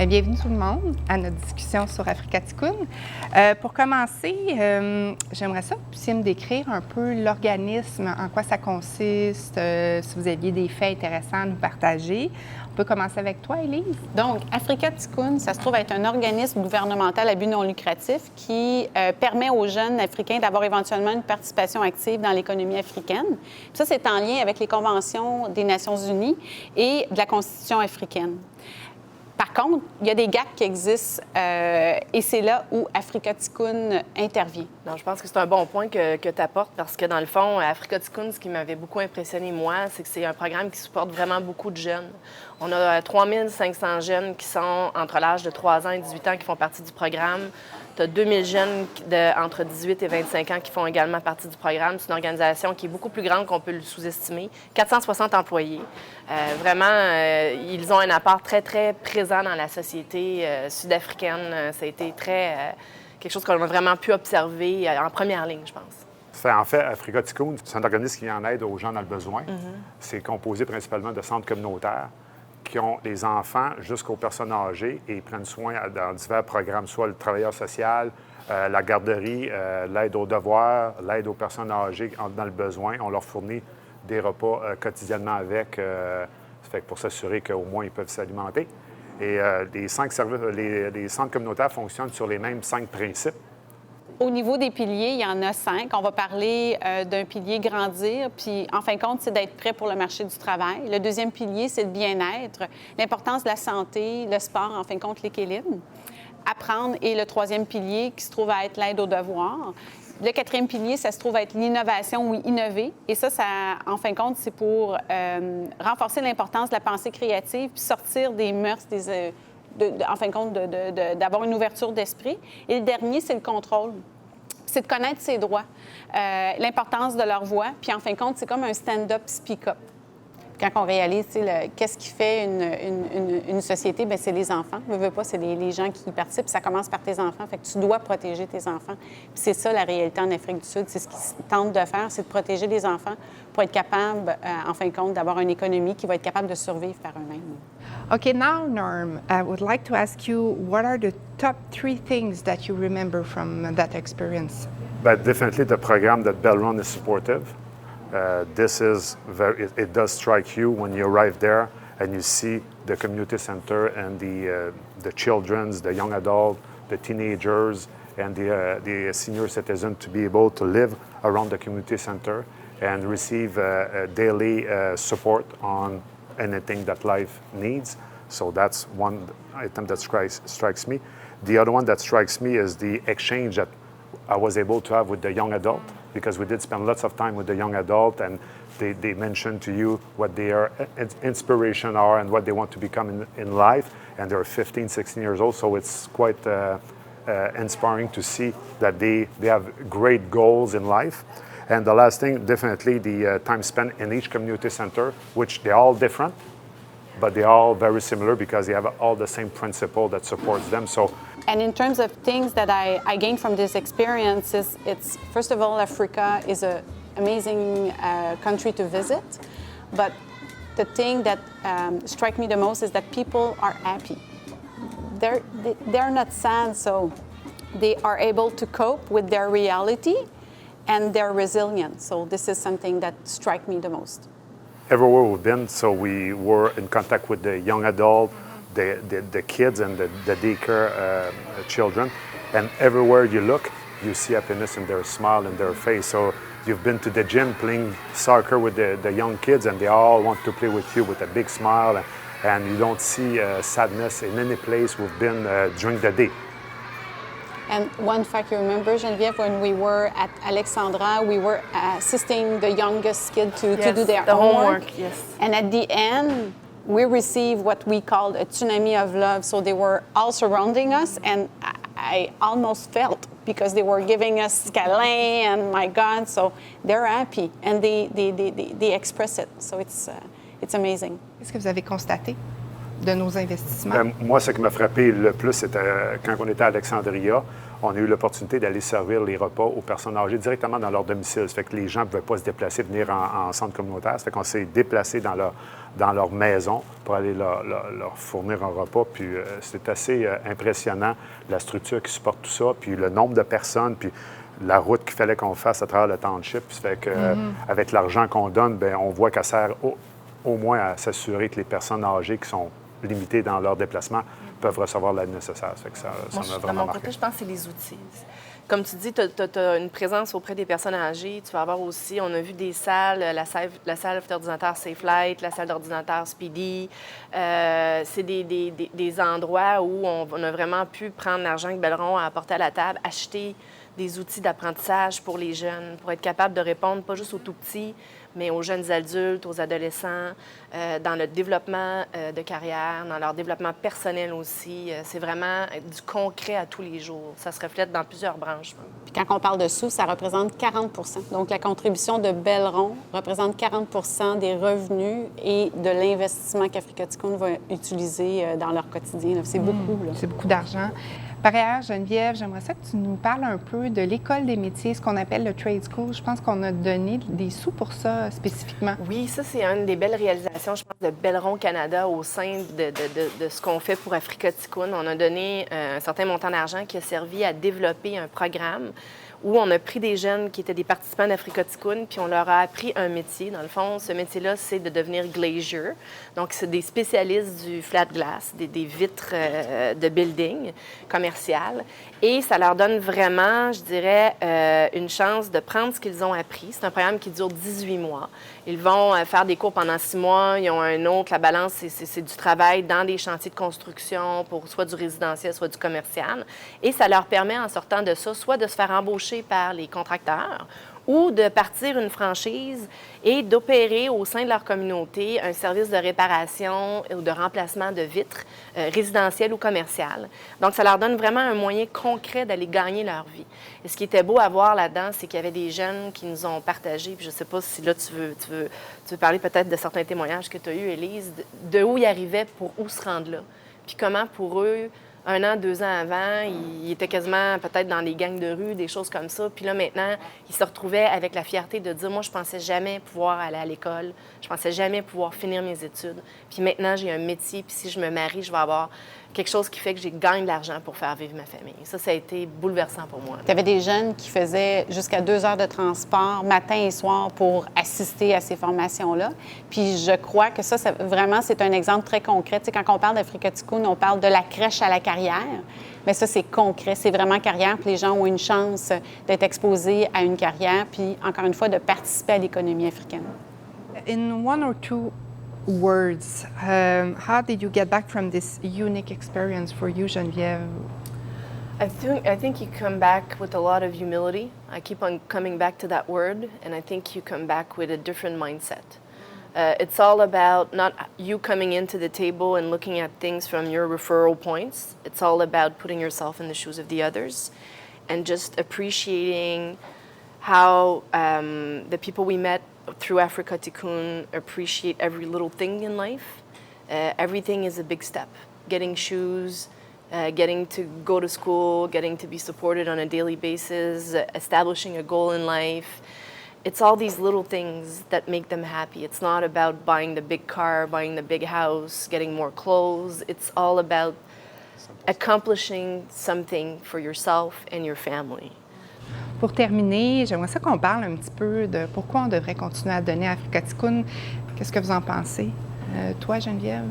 Bienvenue tout le monde à notre discussion sur Africa Tikkun. Pour commencer, j'aimerais ça que vous puissiez me décrire un peu l'organisme, en quoi ça consiste, si vous aviez des faits intéressants à nous partager. On peut commencer avec toi, Élise. Donc, Africa Tikkun, ça se trouve être un organisme gouvernemental à but non lucratif qui permet aux jeunes Africains d'avoir éventuellement une participation active dans l'économie africaine. Puis ça, c'est en lien avec les conventions des Nations unies et de la Constitution africaine. Par contre, il y a des gaps qui existent et c'est là où Africa Tikkun intervient. Non, je pense que c'est un bon point que tu apportes parce que, dans le fond, Africa Tikkun, ce qui m'avait beaucoup impressionné, moi, c'est que c'est un programme qui supporte vraiment beaucoup de jeunes. On a 3500 jeunes qui sont entre l'âge de 3 ans et 18 ans qui font partie du programme. Tu as 2000 jeunes entre 18 et 25 ans qui font également partie du programme. C'est une organisation qui est beaucoup plus grande qu'on peut le sous-estimer. 460 employés. Ils ont un apport très, très présent dans la société sud-africaine. Ça a été quelque chose qu'on a vraiment pu observer en première ligne, je pense. En fait, Africa Tikkun, c'est un organisme qui en aide aux gens dans le besoin. C'est composé principalement de centres communautaires qui ont des enfants jusqu'aux personnes âgées et ils prennent soin dans divers programmes, soit le travailleur social, la garderie, l'aide aux devoirs, l'aide aux personnes âgées dans le besoin. On leur fournit des repas quotidiennement avec, ça fait que pour s'assurer qu'au moins ils peuvent s'alimenter. Et les centres communautaires fonctionnent sur les mêmes 5 principes. Au niveau des piliers, il y en a 5. On va parler d'un pilier grandir, puis en fin de compte, c'est d'être prêt pour le marché du travail. Le deuxième pilier, c'est le bien-être, l'importance de la santé, le sport, en fin de compte, l'équilibre. Apprendre, et le troisième pilier qui se trouve à être l'aide aux devoirs. Le quatrième pilier, ça se trouve à être l'innovation ou innover. Et ça, en fin de compte, c'est pour renforcer l'importance de la pensée créative puis sortir des mœurs, en fin de compte, d'avoir une ouverture d'esprit. Et le dernier, c'est le contrôle. C'est de connaître ses droits, l'importance de leur voix. Puis en fin de compte, c'est comme un stand-up speak-up. Quand on réalise qu'est-ce qui fait une société, bien, c'est les enfants. Veux pas, c'est les gens qui y participent. Ça commence par tes enfants. Fait que tu dois protéger tes enfants. Puis c'est ça, la réalité en Afrique du Sud. C'est ce qu'ils tentent de faire, c'est de protéger les enfants pour être capable, en fin de compte, d'avoir une économie qui va être capable de survivre par eux-mêmes. Okay, now, Norm, I would like to ask you, what are the top 3 things that you remember from that experience? But definitely the program that Bell Run is supportive. This is it does strike you when you arrive there and you see the community center and the children's, the young adults, the teenagers, and the senior citizens to be able to live around the community center and receive daily support on anything that life needs. So that's one item that strikes me. The other one that strikes me is the exchange that I was able to have with the young adult, because we did spend lots of time with the young adult and they mentioned to you what their inspiration are and what they want to become in life. And they're 15, 16 years old, so it's quite inspiring to see that they have great goals in life. And the last thing, definitely the time spent in each community center, which they're all different, but they're all very similar because they have all the same principle that supports them. And in terms of things that I gained from this experience, it's first of all, Africa is an amazing country to visit, but the thing that strikes me the most is that people are happy. They're not sad, so they are able to cope with their reality and they're resilient. So this is something that strikes me the most. Everywhere we've been, so we were in contact with the young adult, the kids and the daycare children, and everywhere you look, you see happiness in their smile and their face. So you've been to the gym playing soccer with the young kids, and they all want to play with you with a big smile, and you don't see sadness in any place we've been during the day. And one fact you remember, Geneviève, when we were at Alexandra, we were assisting the youngest kid to do their homework. Yes. And at the end, we received what we called a tsunami of love. So they were all surrounding us, and I almost felt because they were giving us câlin and my God, so they're happy and they express it. So it's amazing. Qu'est-ce que vous avez constaté? de nos investissements? Moi, ce qui m'a frappé le plus, c'était quand on était à Alexandria, on a eu l'opportunité d'aller servir les repas aux personnes âgées directement dans leur domicile. Ça fait que les gens ne pouvaient pas se déplacer, venir en centre communautaire. Ça fait qu'on s'est déplacé dans leur maison pour aller leur fournir un repas. Puis c'est assez impressionnant, la structure qui supporte tout ça, puis le nombre de personnes, puis la route qu'il fallait qu'on fasse à travers le township. Ça fait que, avec l'argent qu'on donne, bien, on voit qu'elle sert au moins à s'assurer que les personnes âgées qui sont limitées dans leur déplacement peuvent recevoir l'aide nécessaire. Ça fait que ça m'a vraiment marqué. Côté, je pense que c'est les outils. Comme tu dis, tu as une présence auprès des personnes âgées. Tu vas avoir aussi, on a vu des salles, la salle d'ordinateur SafeLight, la salle d'ordinateur Speedy. C'est des endroits où on a vraiment pu prendre l'argent que Belleron a apporté à la table, acheter des outils d'apprentissage pour les jeunes, pour être capable de répondre pas juste aux tout-petits, mais aux jeunes adultes, aux adolescents, dans le développement de carrière, dans leur développement personnel aussi. C'est vraiment du concret à tous les jours. Ça se reflète dans plusieurs branches. Puis quand on parle de sous, ça représente 40 %. Donc, la contribution de Belleron représente 40 % des revenus et de l'investissement qu'Africa Tikkun va utiliser dans leur quotidien. C'est beaucoup. Là. C'est beaucoup d'argent. Par ailleurs, Geneviève, j'aimerais ça que tu nous parles un peu de l'École des métiers, ce qu'on appelle le Trade School. Je pense qu'on a donné des sous pour ça spécifiquement. Oui, ça, c'est une des belles réalisations, je pense, de Belleron Canada au sein de ce qu'on fait pour Africa Tikkun. On a donné un certain montant d'argent qui a servi à développer un programme où on a pris des jeunes qui étaient des participants d'Africa Tikkun, puis on leur a appris un métier. Dans le fond, ce métier-là, c'est de devenir glazier. Donc, c'est des spécialistes du flat glass, des vitres de building commercial. Et ça leur donne vraiment, je dirais, une chance de prendre ce qu'ils ont appris. C'est un programme qui dure 18 mois. Ils vont faire des cours pendant 6 mois. Ils ont un autre, la balance, c'est du travail dans des chantiers de construction pour soit du résidentiel, soit du commercial. Et ça leur permet, en sortant de ça, soit de se faire embaucher par les contracteurs ou de partir une franchise et d'opérer au sein de leur communauté un service de réparation ou de remplacement de vitres résidentielles ou commerciales. Donc, ça leur donne vraiment un moyen concret d'aller gagner leur vie. Et ce qui était beau à voir là-dedans, c'est qu'il y avait des jeunes qui nous ont partagé, puis je ne sais pas si là, tu veux parler peut-être de certains témoignages que tu as eus, Élise, de où ils arrivaient pour où se rendre là. Puis comment, pour eux, 1 an, 2 ans avant, ils étaient quasiment peut-être dans les gangs de rue, des choses comme ça. Puis là, maintenant, ils se retrouvaient avec la fierté de dire, moi, je pensais jamais pouvoir aller à l'école, je pensais jamais pouvoir finir mes études. Puis maintenant, j'ai un métier, puis si je me marie, je vais avoir quelque chose qui fait que j'ai gagné de l'argent pour faire vivre ma famille. Ça a été bouleversant pour moi. Il y avait des jeunes qui faisaient jusqu'à 2 heures de transport matin et soir pour assister à ces formations-là. Puis je crois que ça vraiment, c'est un exemple très concret. Tu sais, quand on parle d'Africa Tikkun, on parle de la crèche à la carrière. Mais ça, c'est concret. C'est vraiment carrière. Puis les gens ont une chance d'être exposés à une carrière. Puis, encore une fois, de participer à l'économie africaine. In 1 or 2 words, how did you get back from this unique experience for you, Geneviève? I think you come back with a lot of humility. I keep on coming back to that word, and I think you come back with a different mindset. It's all about not you coming into the table and looking at things from your referral points. It's all about putting yourself in the shoes of the others and just appreciating how the people we met through Africa Tikkun appreciate every little thing in life. Everything is a big step. Getting shoes, getting to go to school, getting to be supported on a daily basis, establishing a goal in life. It's all these little things that make them happy. It's not about buying the big car, buying the big house, getting more clothes. It's all about accomplishing something for yourself and your family. Pour terminer, j'aimerais ça qu'on parle un petit peu de pourquoi on devrait continuer à donner à Africa Tikkun. Qu'est-ce que vous en pensez? Toi, Geneviève?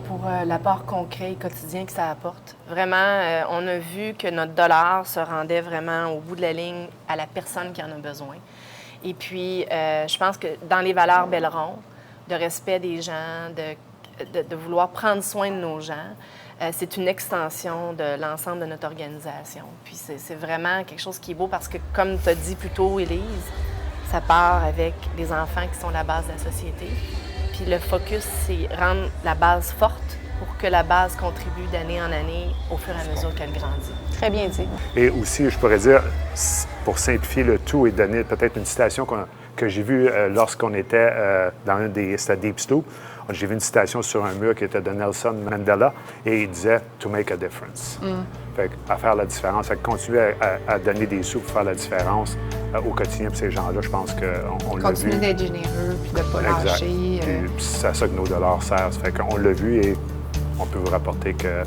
Pour l'apport concret et quotidien que ça apporte. Vraiment, on a vu que notre dollar se rendait vraiment au bout de la ligne à la personne qui en a besoin. Et puis, je pense que dans les valeurs Belleron, de respect des gens, de vouloir prendre soin de nos gens, c'est une extension de l'ensemble de notre organisation. Puis c'est vraiment quelque chose qui est beau parce que, comme tu as dit plus tôt, Élise, ça part avec les enfants qui sont la base de la société. Puis le focus, c'est rendre la base forte pour que la base contribue d'année en année au fur et à mesure qu'elle grandit. Très bien dit. Et aussi, je pourrais dire, pour simplifier le tout et donner peut-être une citation que j'ai vue lorsqu'on était dans un des Deep Stoop, J'ai vu une citation sur un mur qui était de Nelson Mandela et il disait « to make a difference ». Fait à faire la différence, à continuer à donner des sous pour faire la différence au quotidien pour ces gens-là, je pense qu'on l'a vu. Continuer d'être généreux puis de ne pas Exact. lâcher. Puis c'est à ça que nos dollars servent. Ça fait qu'on l'a vu et on peut vous rapporter que